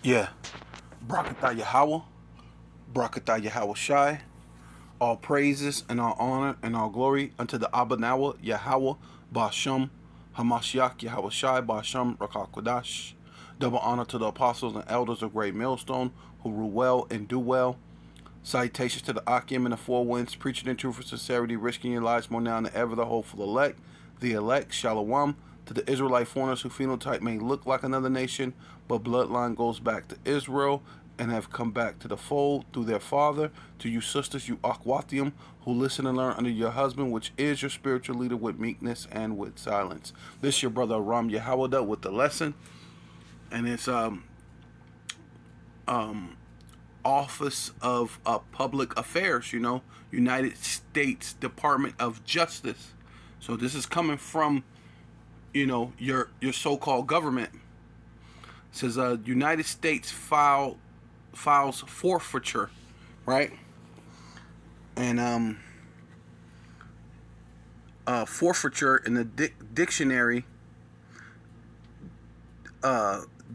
Yeah. Brakatah Yahweh, Brakatah Yahweh Shai. All praises and all honor and all glory unto the Abanawa Yahweh Basham Hamashiach Yahweh Shai Basham Rakakwadash. Double honor to the apostles and elders of Great Millstone who rule well and do well. Salutations to the Akim and the Four Winds, preaching in truth and sincerity, risking your lives more now than ever, the hopeful elect, the elect, Shalom, to the Israelite foreigners who phenotype may look like another nation, but bloodline goes back to Israel and have come back to the fold through their father. To you sisters, you Akwathium, who listen and learn under your husband, which is your spiritual leader, with meekness and with silence. This your brother Aram Yahawada with the lesson, and it's Office of Public Affairs, United States Department of Justice. So this is coming from, your so-called government. It says United States files forfeiture, right? And forfeiture in the dictionary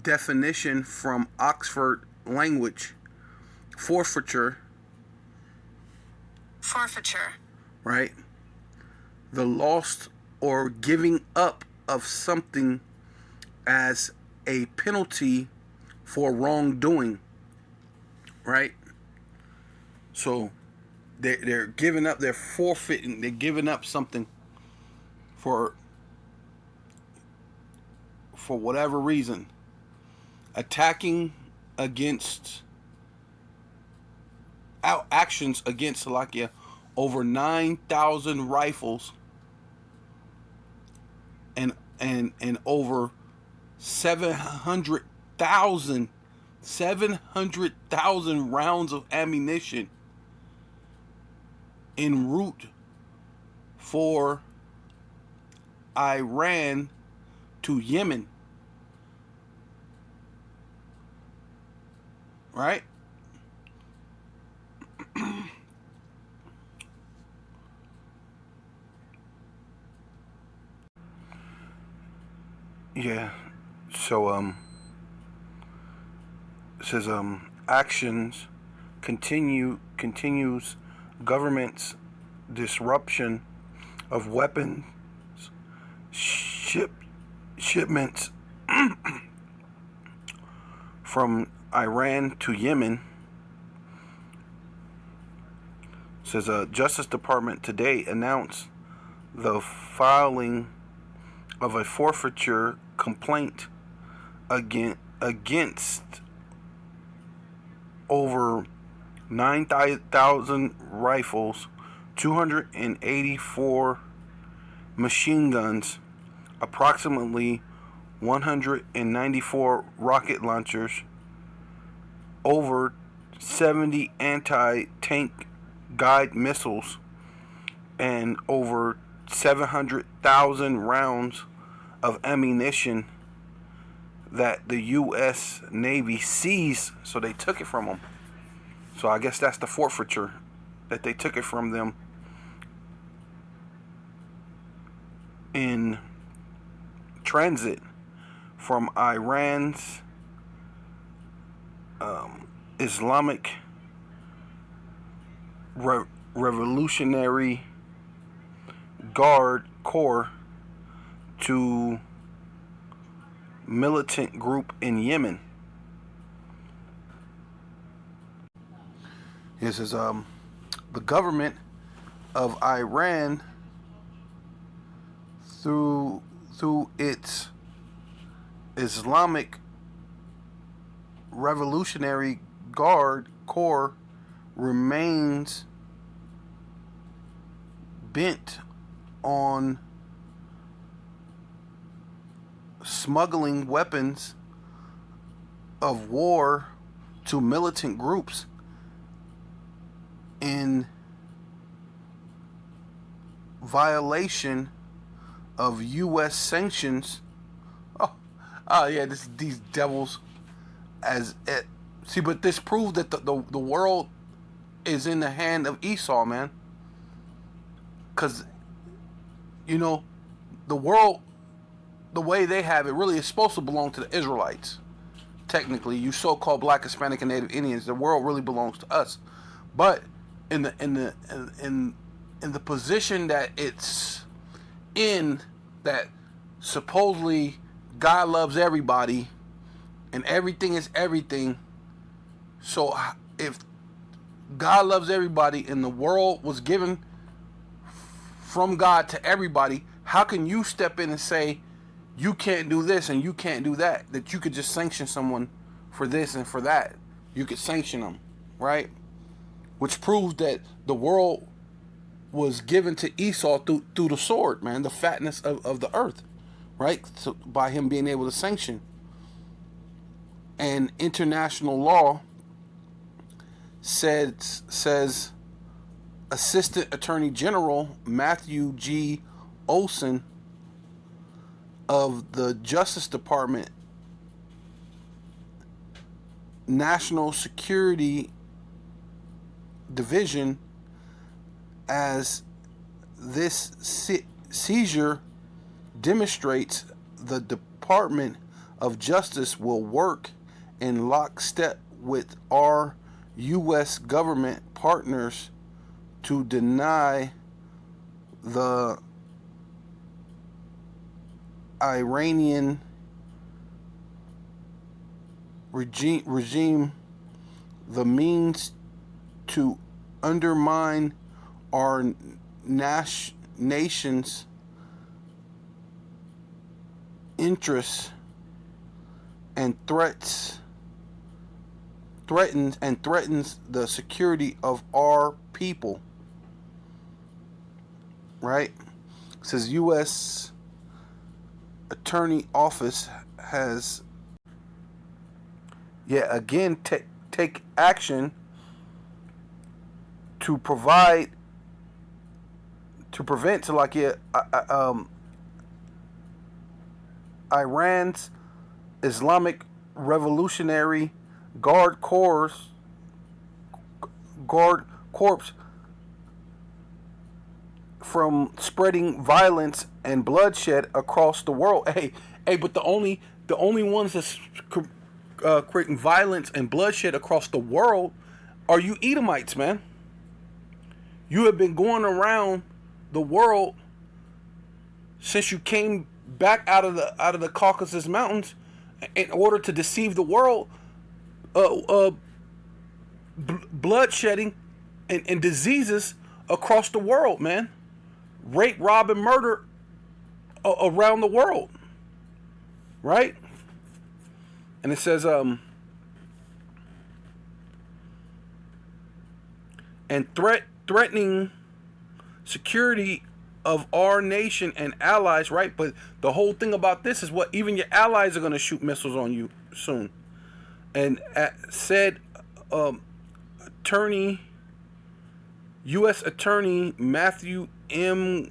definition from Oxford language. Forfeiture, right? The lost or giving up of something as a penalty for wrongdoing, right? So they're giving up, they're forfeiting, they're giving up something for whatever reason. Attacking against actions against Salakia, over 9,000 rifles and over 700,000 rounds of ammunition en route for Iran to Yemen, right? Yeah. So it says actions continues government's disruption of weapons shipments from Iran to Yemen. It says Justice Department today announced the filing of a forfeiture complaint against over 9,000 rifles, 284 machine guns, approximately 194 rocket launchers, over 70 anti-tank guide missiles, and over 700,000 rounds of ammunition that the U.S. Navy seized. So they took it from them. So I guess that's the forfeiture, that they took it from them in transit from Iran's Islamic Revolutionary Guard Corps to militant group in Yemen. This is the government of Iran through its Islamic Revolutionary Guard Corps remains bent on smuggling weapons of war to militant groups in violation of U.S. sanctions. Oh yeah, these devils. But this proved that the world is in the hand of Esau, man. Because, the world, the way they have it, really is supposed to belong to the Israelites. technically, you so-called Black, Hispanic, and Native Indians, the world really belongs to us. But in the position that it's in, that supposedly God loves everybody and everything is everything. So if God loves everybody and the world was given from God to everybody, how can you step in and say you can't do this and you can't do that? That you could just sanction someone for this and for that. You could sanction them, right? Which proves that the world was given to Esau through the sword, man, the fatness of the earth, right? So by him being able to sanction. And international law says Assistant Attorney General Matthew G. Olson of the Justice Department, National Security Division, as this seizure demonstrates the Department of Justice will work in lockstep with our U.S. government partners to deny the Iranian regime the means to undermine our nation's interests and threatens the security of our people. Right? It says U.S. Attorney Office has again take action to prevent Iran's Islamic Revolutionary Guard Corps from spreading violence and bloodshed across the world. But the only ones that's creating violence and bloodshed across the world are you Edomites, man. You have been going around the world since you came back out of the Caucasus Mountains in order to deceive the world, bloodshedding and diseases across the world, man. Rape, rob, and murder around the world, right? And it says, and threatening security of our nation and allies, right? But the whole thing about this is what even your allies are going to shoot missiles on you soon. And said U.S. Attorney Matthew M.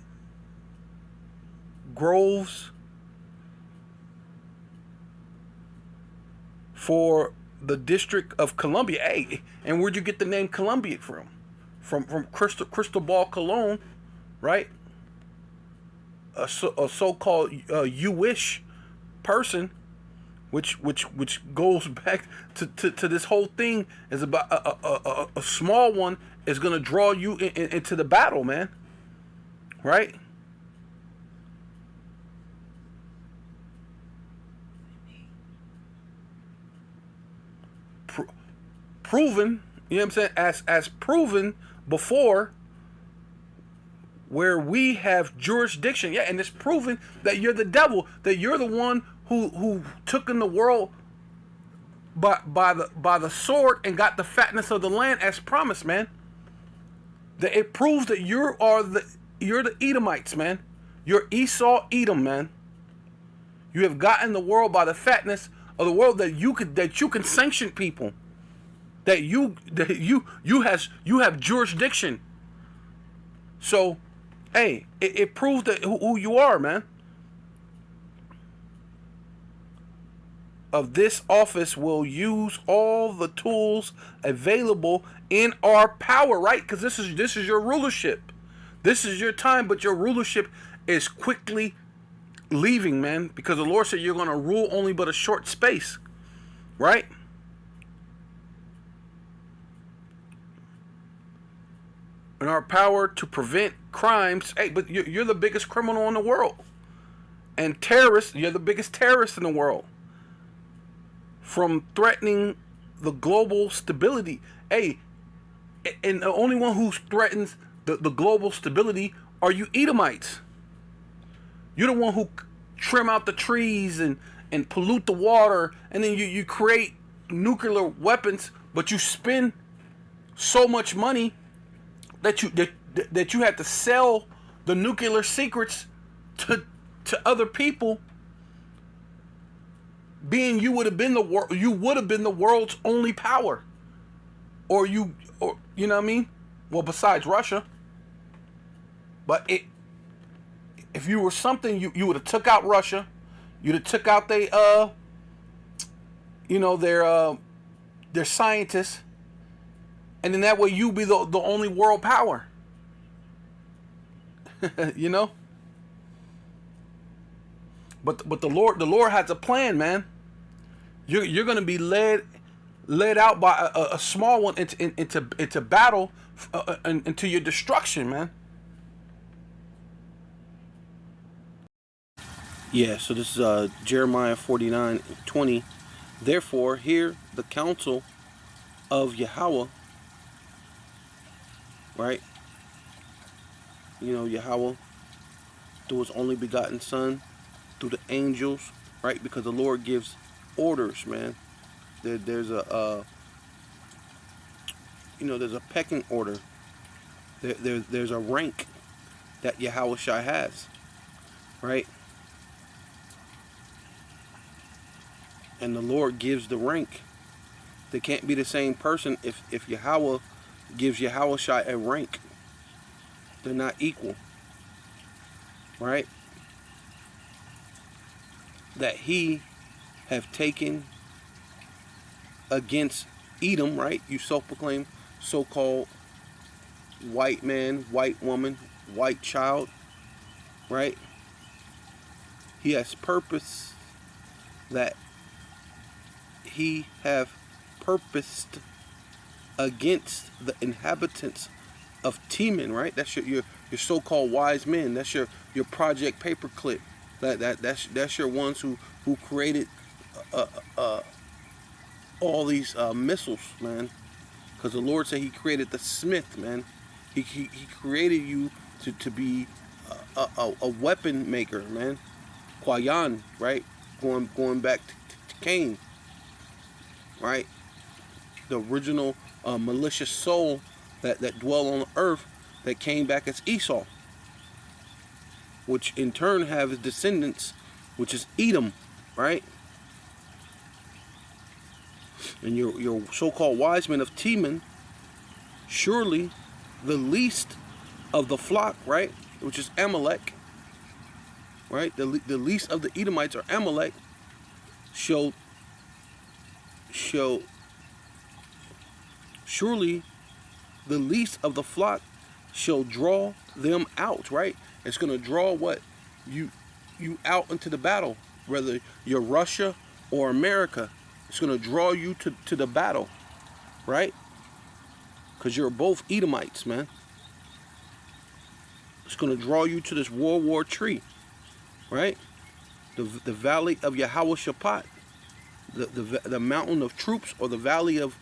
Groves for the District of Columbia. Hey, and where'd you get the name Columbia from? From Cristobal Colon, right? A so-called Jewish person, which goes back to this whole thing is about a small one is going to draw you into the battle, man, right? Proven, you know what I'm saying, as proven before, where we have jurisdiction, and it's proven that you're the devil, that you're the one who took in the world by the sword and got the fatness of the land as promised, man. That it proves that you're the Edomites, man. You're Esau Edom, man. You have gotten the world by the fatness of the world that you can sanction people. That you have jurisdiction. So, hey, it proves that who you are, man. Of this office will use all the tools available in our power, right? Because this is your rulership. This is your time, but your rulership is quickly leaving, man. Because the Lord said you're going to rule only but a short space, right? In our power to prevent crimes. Hey, but you're the biggest criminal in the world. And terrorists, you're the biggest terrorist in the world. From threatening the global stability. Hey, and the only one who threatens the global stability are you Edomites. You're the one who trim out the trees and pollute the water, and then you create nuclear weapons, but you spend so much money that you have to sell the nuclear secrets to other people. Being you would have been the world's only power, or you know what I mean? Well, besides Russia, but if you were something, you would have took out Russia, you'd have took out their scientists, and then that way you be the only world power. you know. But the Lord has a plan, man. You're gonna be led out by a small one into battle, into your destruction, man. Yeah. So this is Jeremiah 49:20. Therefore, hear the counsel of Yahweh. Right. You know, Yahweh, through His only begotten Son, through the angels, right? Because the Lord gives orders, man. There's a there's a pecking order. There's a rank that Yahweh Shai has, right? And the Lord gives the rank. They can't be the same person if Yahweh gives Yahweh Shai a rank. They're not equal, right? That He have taken against Edom, right? You self-proclaimed so-called white man, white woman, white child, right? He has purpose that He have purposed against the inhabitants of Teman, right? That's your so-called wise men. That's your Project Paperclip. That's your ones who created all these missiles, man. Because the Lord said He created the smith, man. He created you to be a weapon maker, man. Kwayan, right? Going back to Cain, right? The original malicious soul that dwell on the earth that came back as Esau, which in turn have his descendants, which is Edom, right? And your so-called wise men of Teman, surely the least of the flock, right, which is Amalek, right? The least of the Edomites are Amalek, shall surely the least of the flock shall draw them out, right? It's going to draw what? You out into the battle, whether you're Russia or America. It's going to draw you to the battle, right? Because you're both Edomites, man. It's going to draw you to this World War tree, right? The valley of Yahweh Shaphat, the mountain of troops, or the valley of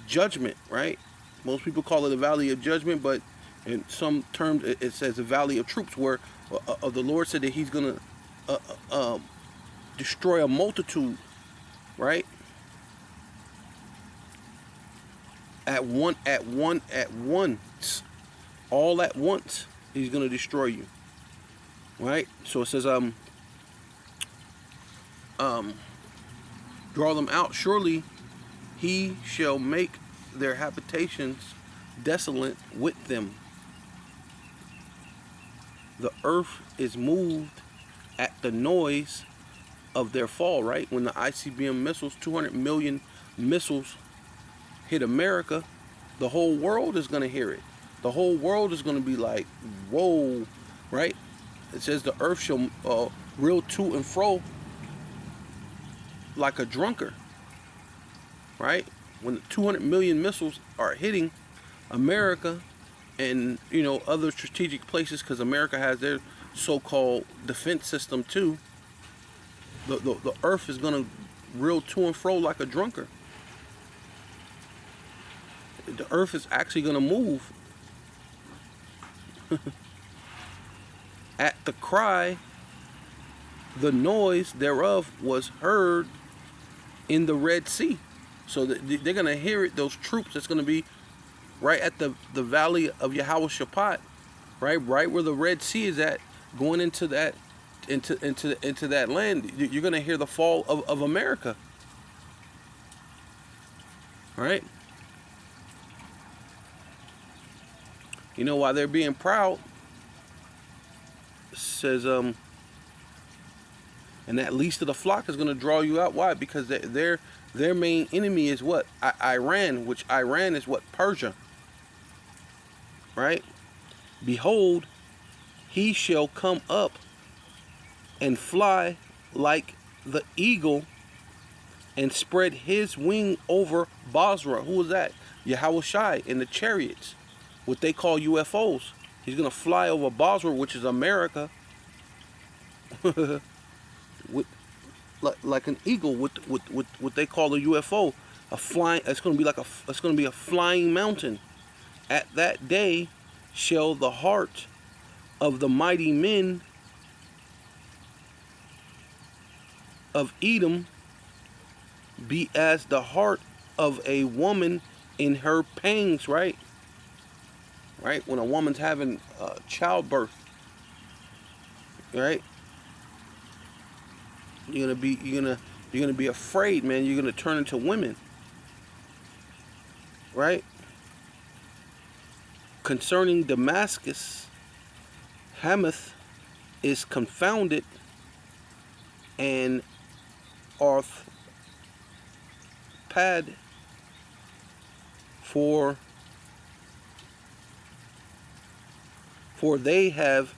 judgment, right? Most people call it the valley of judgment, but in some terms it says the valley of troops, where the Lord said that He's going to destroy a multitude, right? At once, all at once, He's going to destroy you, right? So it says, draw them out. Surely He shall make their habitations desolate with them. The earth is moved at the noise of their fall, right? When the ICBM missiles, 200 million missiles hit America, the whole world is going to hear it. The whole world is going to be like, whoa, right? It says the earth shall reel to and fro like a drunkard, right? When 200 million missiles are hitting America and, you know, other strategic places, because America has their so-called defense system too, the earth is going to reel to and fro like a drunkard. The earth is actually going to move at the cry. The noise thereof was heard in the Red Sea. So they're going to hear it, those troops that's going to be right at the valley of Jehoshaphat, right where the Red Sea is at, going into that into that land. You're going to hear the fall of America. Right? You know why they're being proud? It says and that least of the flock is going to draw you out. Why? Because their main enemy is what? Iran, which Iran is what? Persia. Right? Behold, he shall come up and fly like the eagle and spread his wing over Basra. Who is that? Yahushai in the chariots, what they call UFOs. He's going to fly over Basra, which is America, with like an eagle, with what they call a UFO, a flying. It's going to be like it's going to be a flying mountain. At that day shall the heart of the mighty men of Edom be as the heart of a woman in her pangs. Right? When a woman's having childbirth. Right? You're gonna be afraid, man. You're gonna turn into women. Right? Concerning Damascus, Hamath is confounded, and Arthpad for they have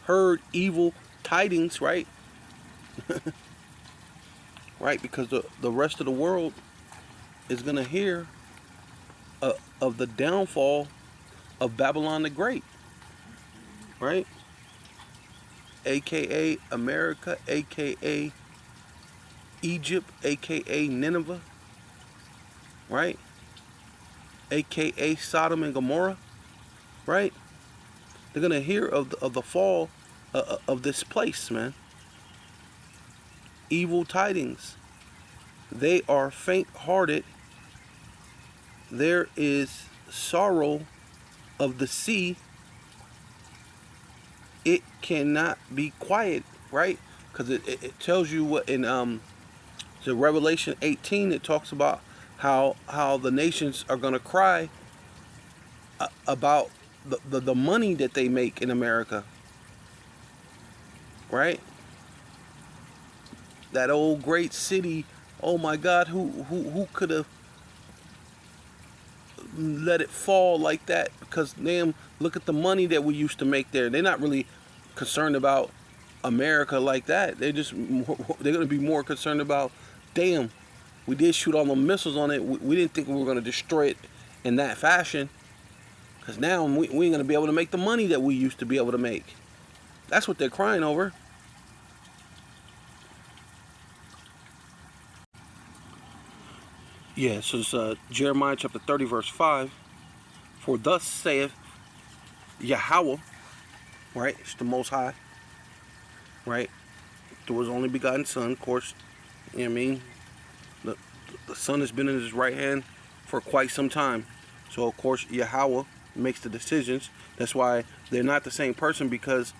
heard evil tidings. Right? Right, because the rest of the world is going to hear of the downfall of Babylon the Great. Right? AKA America, AKA Egypt, AKA Nineveh. Right? AKA Sodom and Gomorrah. Right? They're going to hear of the fall of this place, man. Evil tidings. They are faint-hearted. There is sorrow of the sea. It cannot be quiet, right? Because it tells you what in the Revelation 18. It talks about how the nations are going to cry about the money that they make in America, right? That old great city. Oh my God, who could have let it fall like that? Because damn, look at the money that we used to make there. They're not really concerned about America like that. They're going to be more concerned about, damn, we did shoot all the missiles on it. We didn't think we were going to destroy it in that fashion. Because now we ain't going to be able to make the money that we used to be able to make. That's what they're crying over. Yeah, so it's Jeremiah chapter 30, verse 5. For thus saith Yahweh, right? It's the Most High, right? Through his only begotten Son, of course. You know what I mean? The Son has been in his right hand for quite some time. So, of course, Yahweh makes the decisions. That's why they're not the same person, because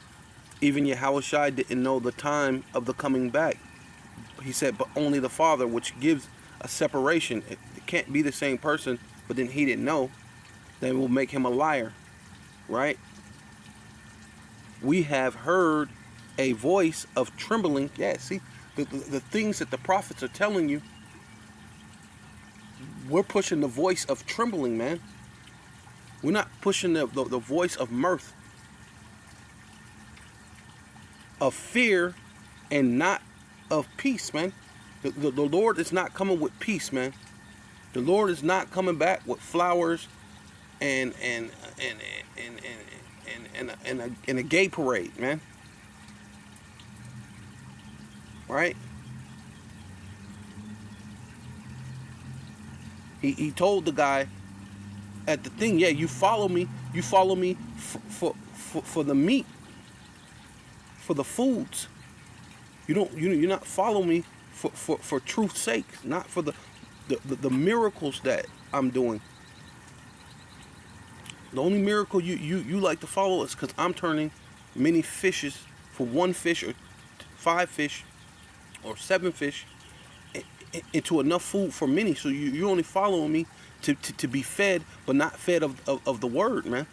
even Yahushai didn't know the time of the coming back. He said, but only the Father, which gives a separation. It can't be the same person, but then he didn't know. Then we'll make him a liar, right? We have heard a voice of trembling. Yeah, see, the things that the prophets are telling you, we're pushing the voice of trembling, man. We're not pushing the voice of mirth, of fear, and not of peace, man. The Lord is not coming with peace, man. The Lord is not coming back with flowers and a gay parade, man. Right? He told the guy at the thing, yeah, you follow me for the meat, for the foods. You're not following me for truth's sake, not for the miracles that I'm doing. The only miracle you like to follow is because I'm turning many fishes for one fish or 5 fish or 7 fish into enough food for many. So you're only following me to be fed, but not fed of the word, man.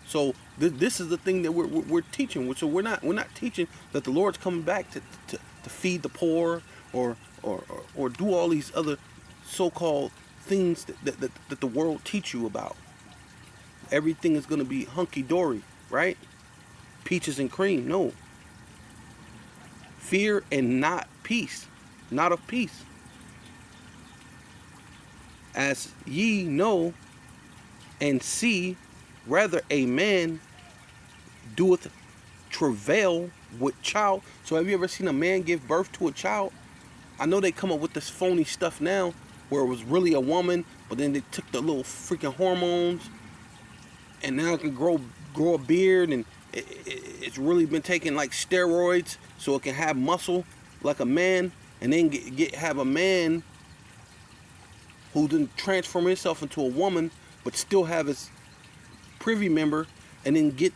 So this is the thing that we're teaching. So we're not teaching that the Lord's coming back to feed the poor or do all these other so-called things that the world teach you about. Everything is going to be hunky-dory, right? Peaches and cream. No. Fear and not peace. Not of peace. As ye know and see, rather a man doeth travail with child. So have you ever seen a man give birth to a child? I know they come up with this phony stuff now where it was really a woman, but then they took the little freaking hormones and now it can grow a beard, and it's really been taking like steroids so it can have muscle like a man, and then have a man who then transform himself into a woman but still have his privy member, and then get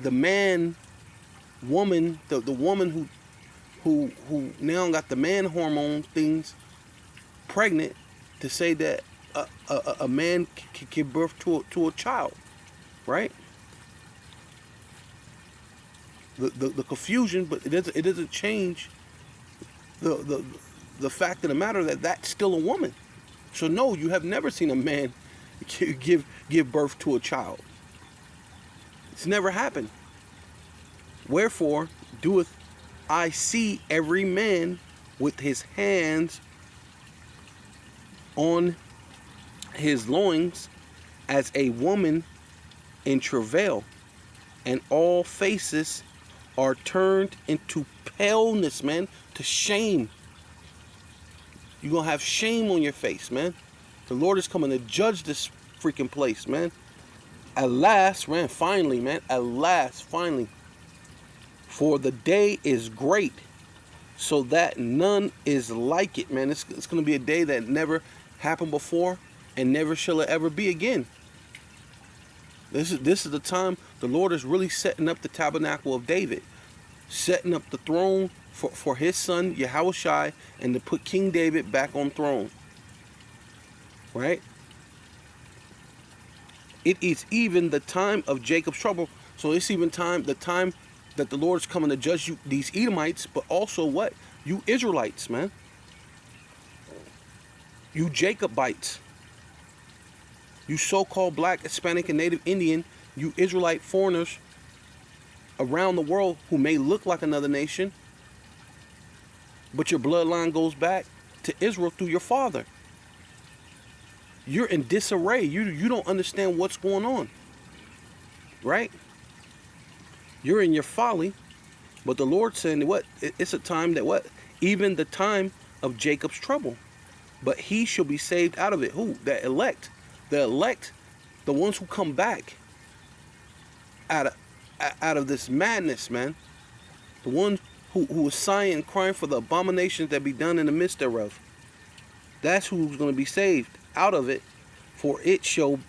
the woman who now got the man hormone things pregnant to say that a man can give birth to a child, right? The confusion, but it doesn't change the fact of the matter that that's still a woman. So no, you have never seen a man give birth to a child. It's never happened. Wherefore doeth I see every man with his hands on his loins as a woman in travail, and all faces are turned into paleness, man, to shame. You're going to have shame on your face, man. The Lord is coming to judge this freaking place, man. At last, man, finally, man, at last, finally. For the day is great, so that none is like it, man. It's going to be a day that never happened before and never shall it ever be again. This is the time the Lord is really setting up the tabernacle of David, setting up the throne for his son Yahushua, and to put King David back on throne. Right? It is even the time of Jacob's trouble. So it's even the time that the Lord is coming to judge you, these Edomites, but also what? You Israelites, man. You Jacobites. You so-called black, Hispanic, and Native Indian, you Israelite foreigners around the world who may look like another nation, but your bloodline goes back to Israel through your father. You're in disarray. You don't understand what's going on. Right? You're in your folly, but the Lord saying what? It's a time that what? Even the time of Jacob's trouble. But he shall be saved out of it. Who? The elect. The elect, the ones who come back out of this madness, man. The ones who is sighing and crying for the abominations that be done in the midst thereof. That's who's going to be saved out of it. For it shall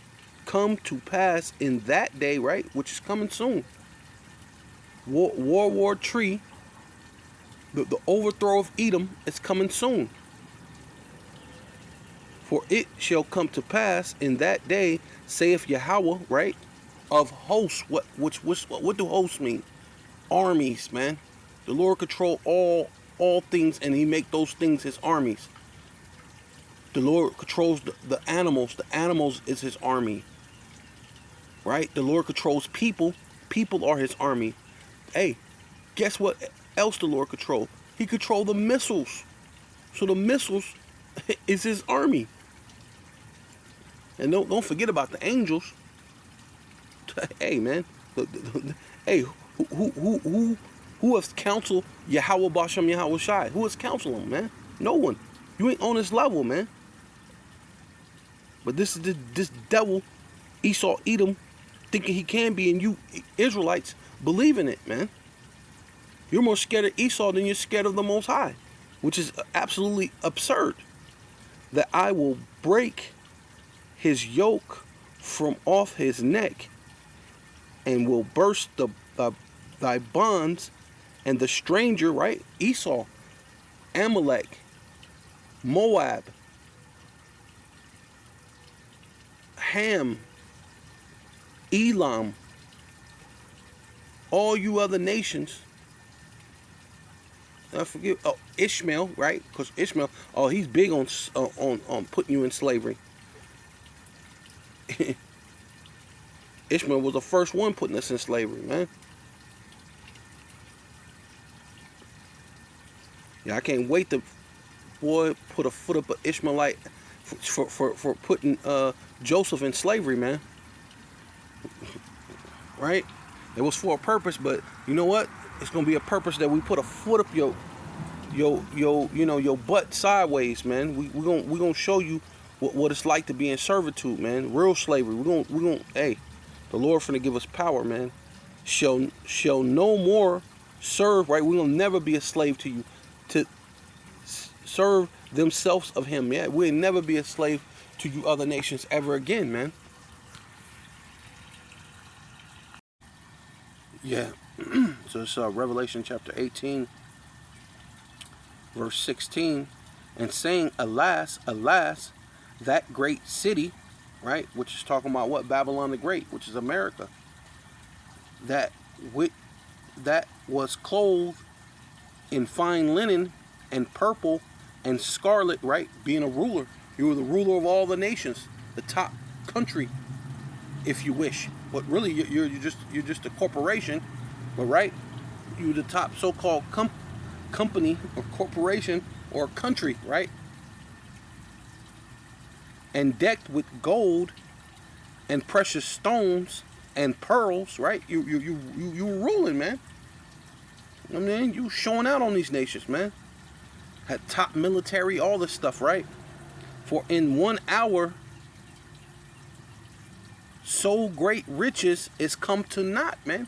come to pass in that day, right? Which is coming soon. World War III, the overthrow of Edom is coming soon. For it shall come to pass in that day, saith Yahweh, right? Of hosts. What do hosts mean? Armies, man. The Lord control all things, and he make those things his armies. The Lord controls the animals. The animals is his army. Right? The Lord controls people. People are his army. Hey, guess what else the Lord control? He control the missiles. So the missiles is his army. And don't forget about the angels. Hey, man. Hey, who has counseled Yahweh Bashem Yahweh Shai? Who has counseled him, man? No one. You ain't on this level, man. But this is this devil, Esau Edom, thinking he can be, and you Israelites believe in it, man. You're more scared of Esau than you're scared of the Most High, which is absolutely absurd. That I will break his yoke from off his neck, and will burst thy bonds, and the stranger, right? Esau, Amalek, Moab, Ham, Elam, all you other nations. I forget. Oh, Ishmael, right? Because Ishmael, oh, he's big on putting you in slavery. Ishmael was the first one putting us in slavery, man. Yeah, I can't wait to, boy, put a foot up an Ishmaelite for putting Joseph in slavery, man. Right? It was for a purpose, but you know what? It's gonna be a purpose that we put a foot up your butt sideways, man. We gonna show you what it's like to be in servitude, man. Real slavery. We're gonna hey, the Lord finna give us power, man. Shall no more serve, right? We're gonna never be a slave to you, to serve themselves of him. Yeah, we'll never be a slave to you other nations ever again, man. Yeah. So it's Revelation chapter 18, verse 16, and saying, alas, alas, that great city, right, which is talking about what? Babylon the Great, which is America, that was clothed in fine linen and purple and scarlet, right, being a ruler. You were the ruler of all the nations, the top country, if you wish. But really, you're just a corporation, but right, you're the top so-called company or corporation or country, right? And decked with gold and precious stones and pearls, right? You were ruling, man. I mean, you showing out on these nations, man. Had top military, all this stuff, right? For in 1 hour, so great riches is come to naught, man.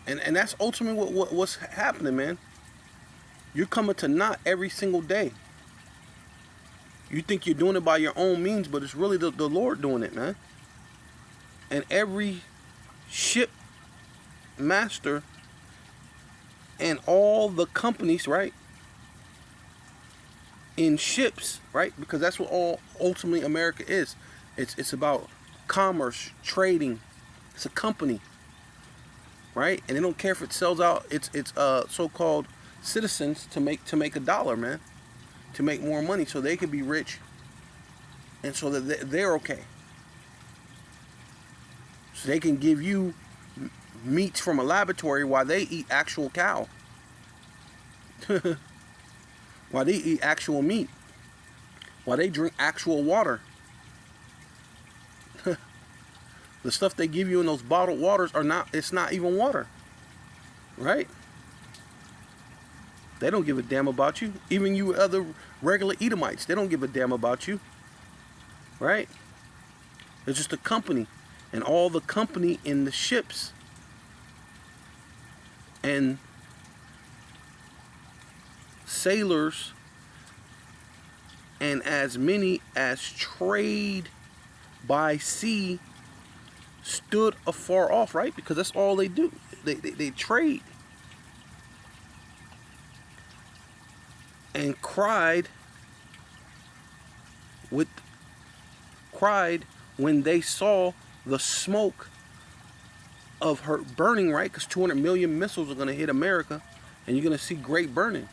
And that's ultimately what's happening, man. You're coming to naught every single day. You think you're doing it by your own means, but it's really the Lord doing it, man. And every ship master and all the companies, right, in ships, right, because that's what all ultimately America is. It's about commerce, trading. It's a company, right? And they don't care if it sells out its so-called citizens to make a dollar, man, to make more money, so they can be rich, and so that they're okay. So they can give you meats from a laboratory while they eat actual cow. While they eat actual meat. While they drink actual water. The stuff they give you in those bottled waters it's not even water. Right? They don't give a damn about you. Even you other regular Edomites, they don't give a damn about you. Right? It's just a company. And all the company in the ships and sailors and as many as trade by sea stood afar off, right? Because that's all they do. They trade. And cried when they saw the smoke of her burning, right? Because 200 million missiles are going to hit America, and you're going to see great burning,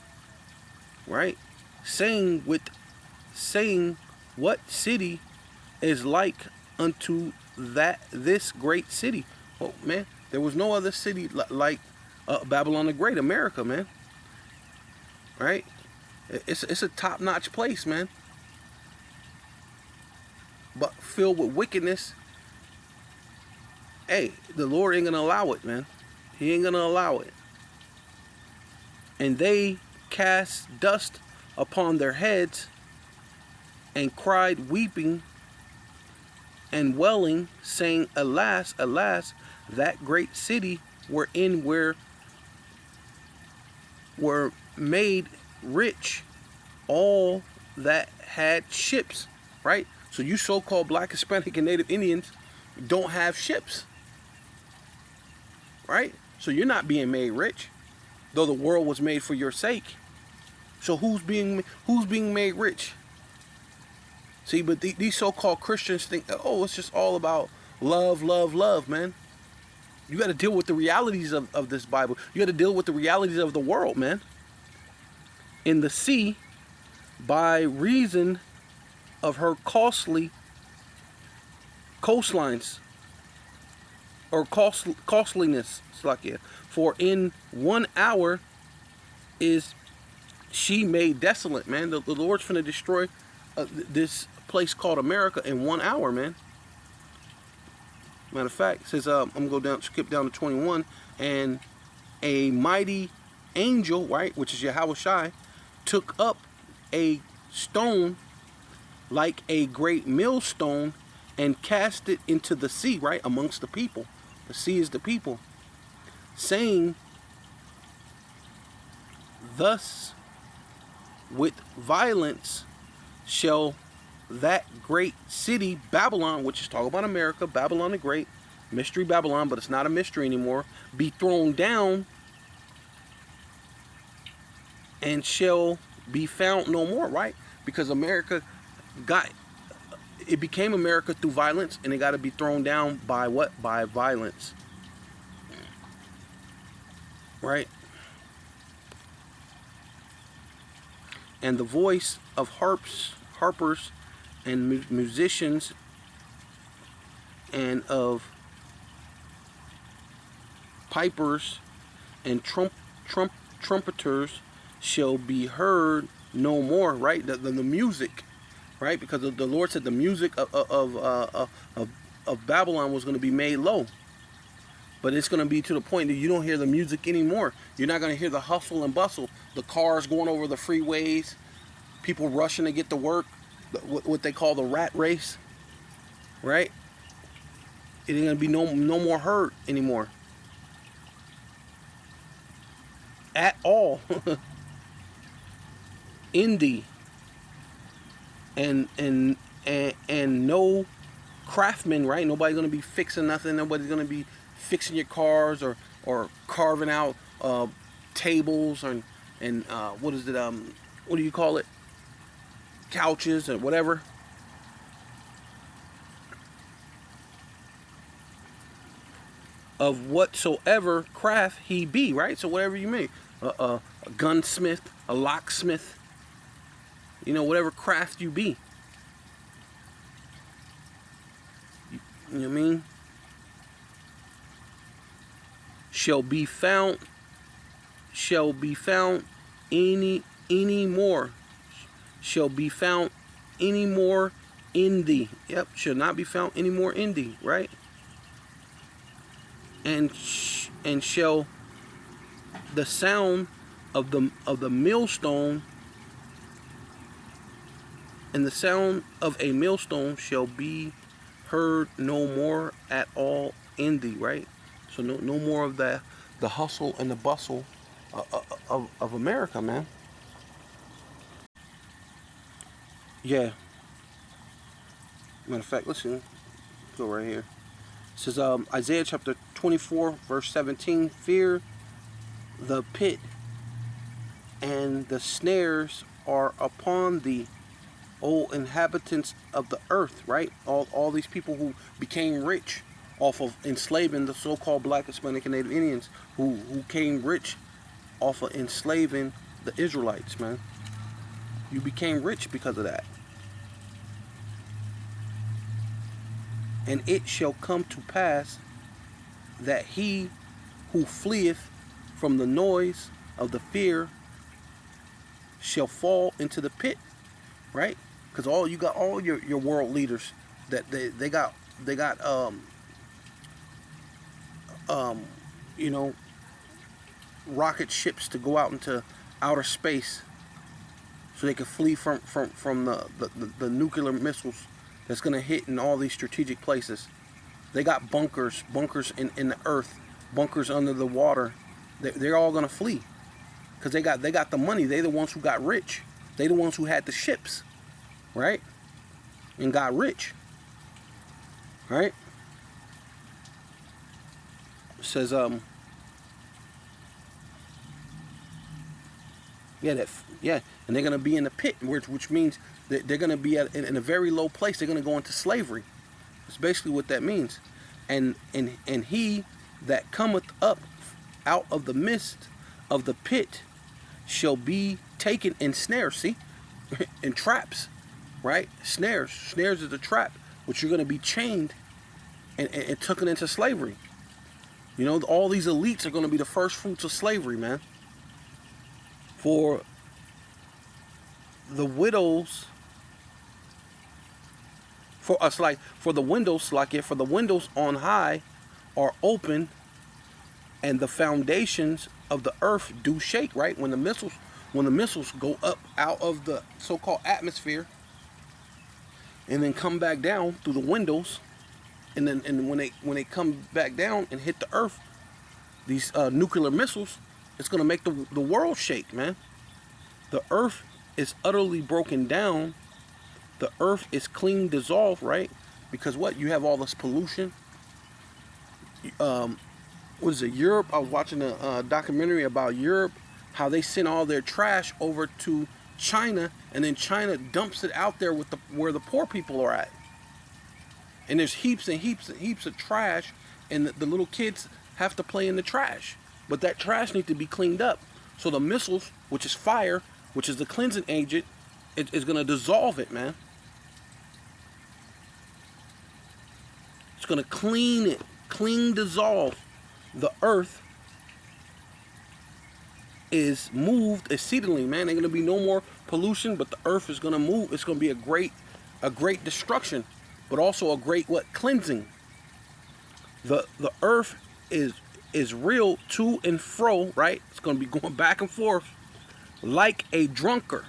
right? Saying what city is like unto this great city? Oh man, there was no other city like Babylon the Great, America, man. Right? It's a top-notch place, man. but filled with wickedness, hey, the Lord ain't gonna allow it, man. He ain't gonna allow it. And they cast dust upon their heads and cried, weeping and wailing, saying, Alas, alas, that great city wherein were made rich all that had ships, right? So you so-called Black, Hispanic, and Native Indians don't have ships, right? So you're not being made rich, though the world was made for your sake. So who's being made rich? See, but these so-called Christians think, oh, it's just all about love, love, love, man. You got to deal with the realities of this Bible. You got to deal with the realities of the world, man. In the sea, by reason of her costly coastlines, or costliness, Slakia, for in 1 hour is she made desolate, man. The Lord's finna destroy this place called America in 1 hour, man. Matter of fact, it says, I'm gonna go down, skip down to 21, and a mighty angel, right, which is Yahweh Shai, took up a stone like a great millstone and cast it into the sea, right, amongst the people. The sea is the people, saying, thus with violence shall that great city Babylon, which is talking about America, Babylon the Great, mystery Babylon, but it's not a mystery anymore, be thrown down and shall be found no more, right? Because America it became America through violence, and it got to be thrown down by what? By violence, right? And the voice of harpers and musicians and of pipers and trumpeters shall be heard no more, right? The music, right? Because the Lord said the music of Babylon was going to be made low. But it's going to be to the point that you don't hear the music anymore. You're not going to hear the hustle and bustle. The cars going over the freeways, people rushing to get to work, what they call the rat race, right? It ain't going to be no more heard anymore. At all. Indie. And no craftsmen, right? Nobody's going to be fixing nothing. Nobody's going to be fixing your cars or carving out tables and what is it? What do you call it? Couches or whatever. Of whatsoever craft he be, right? So whatever you make, a gunsmith, a locksmith, you know, whatever craft you be. You know what I mean? Shall be found any more. Shall be found any more in thee. Yep, shall not be found any more in thee, right? And shall the sound of the millstone, and the sound of a millstone shall be heard no more at all in thee, right? So no more of the hustle and the bustle of America, man. Yeah. Matter of fact, listen, go right here. It says Isaiah chapter 24, verse 17, fear the pit and the snares are upon thee, O inhabitants of the earth, right? All these people who became rich off of enslaving the so-called Black, Hispanic, and Native Indians, who came rich off of enslaving the Israelites, man. You became rich because of that. And it shall come to pass that he who fleeth from the noise of the fear shall fall into the pit, right? Because you got all your world leaders that they got um, you know, rocket ships to go out into outer space so they can flee from the nuclear missiles that's gonna hit in all these strategic places. They got bunkers in the earth, bunkers under the water. They're all gonna flee because they got the money. They the ones who got rich. They the ones who had the ships, right? And got rich, right? It says yeah, and they're gonna be in the pit, which means that they're gonna be in a very low place. They're gonna go into slavery. That's basically what that means. And he that cometh up out of the midst of the pit shall be taken in snares. See, in traps, right? Snares is a trap, which you're gonna be chained and taken into slavery. You know, all these elites are gonna be the first fruits of slavery, man. For the widows, for us, like for the windows, like if for the windows on high are open, and the foundations of the earth do shake, right? When the missiles go up out of the so-called atmosphere and then come back down through the windows, and when they come back down and hit the earth, these nuclear missiles, it's gonna make the world shake, man. The earth is utterly broken down. The earth is clean dissolved, right? Because what? You have all this pollution. What is it? Europe. I was watching a documentary about Europe, how they send all their trash over to China, and then China dumps it out there with where the poor people are at. And there's heaps and heaps and heaps of trash, and the little kids have to play in the trash. But that trash needs to be cleaned up. So the missiles, which is fire, which is the cleansing agent, is going to dissolve it, man. It's going to clean it, dissolve. The earth is moved exceedingly, man. There's going to be no more pollution, but the earth is going to move. It's going to be a great destruction, but also a great cleansing. The earth is real to and fro, right? It's going to be going back and forth like a drunkard,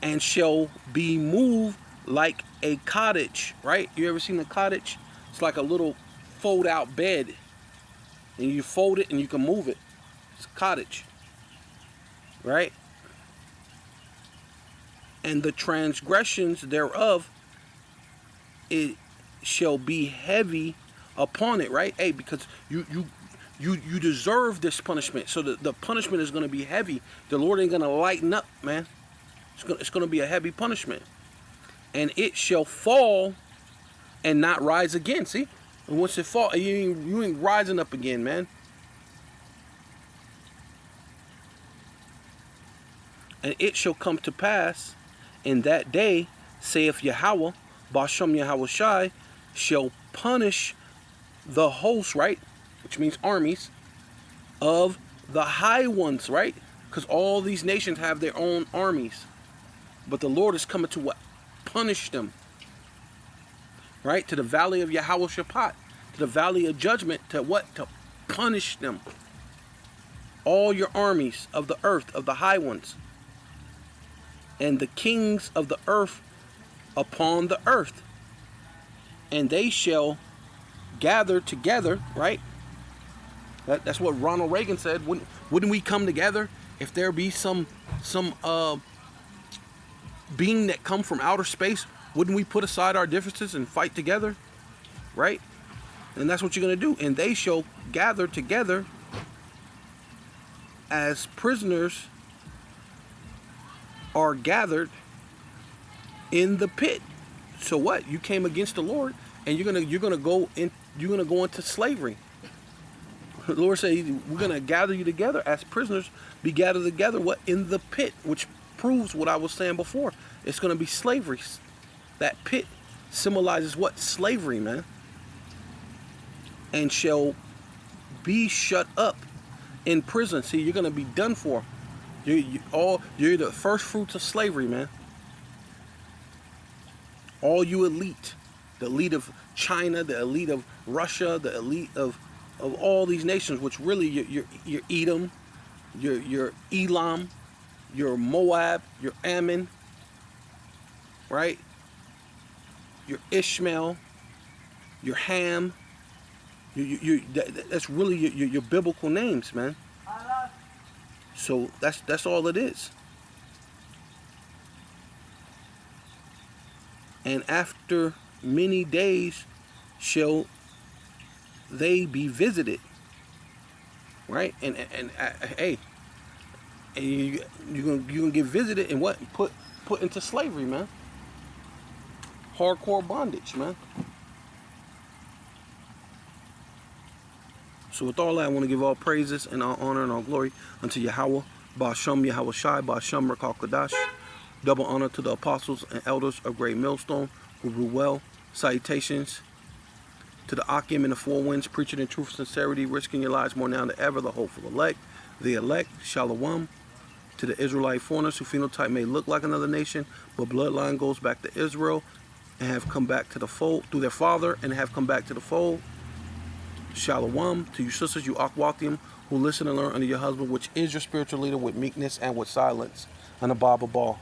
and shall be moved like a cottage, right? You ever seen a cottage? It's like a little fold out bed, and you fold it and you can move it. It's a cottage, right? And the transgressions thereof, it shall be heavy upon it, right? Hey, because you deserve this punishment. So the punishment is going to be heavy. The Lord ain't going to lighten up, man. It's going to be a heavy punishment. And it shall fall and not rise again. See? And once it fall, you ain't rising up again, man. And it shall come to pass in that day, saith Yahweh, Bashem Yahweh Shai, shall punish the host, right? Which means armies of the high ones, right? Because all these nations have their own armies. But the Lord is coming to what? Punish them. Right? To the valley of Yahweh Shaphat. To the valley of judgment. To what? To punish them. All your armies of the earth, of the high ones. And the kings of the earth upon the earth. And they shall gather together, right? That's what Ronald Reagan said. Wouldn't we come together if there be some being that come from outer space? Wouldn't we put aside our differences and fight together, right? And that's what you're going to do. And they shall gather together as prisoners are gathered in the pit. So what? You came against the Lord, and you're gonna go into slavery. The Lord said, we're gonna gather you together as prisoners, be gathered together, what? In the pit, which proves what I was saying before. It's gonna be slavery. That pit symbolizes what? Slavery, man. And shall be shut up in prison. See, you're gonna be done for. You're the first fruits of slavery, man. All you elite, the elite of China, the elite of Russia, the elite of all these nations, which really your Edom, your Elam, your Moab, your Ammon, right? Your Ishmael, your Ham. That's really your biblical names, man. So that's all it is. And after many days shall they be visited, right? And hey, and you're gonna get visited and what? Put into slavery, man. Hardcore bondage, man. So with all that, I want to give all praises and all honor and all glory unto Yahweh, Ba'ashem Yahweh Shai, Ba'ashem Rekal Kadash. Double honor to the apostles and elders of Great Millstone who rule well. Salutations to the Akim in the four winds, preaching in truth and sincerity, risking your lives more now than ever, the hopeful elect, the elect, Shalom. To the Israelite foreigners who phenotype may look like another nation, but bloodline goes back to Israel and have come back to the fold through their father and have come back to the fold. Shalom. To you sisters, you Akwathium, who listen and learn under your husband, which is your spiritual leader, with meekness and with silence, and a Bible ball.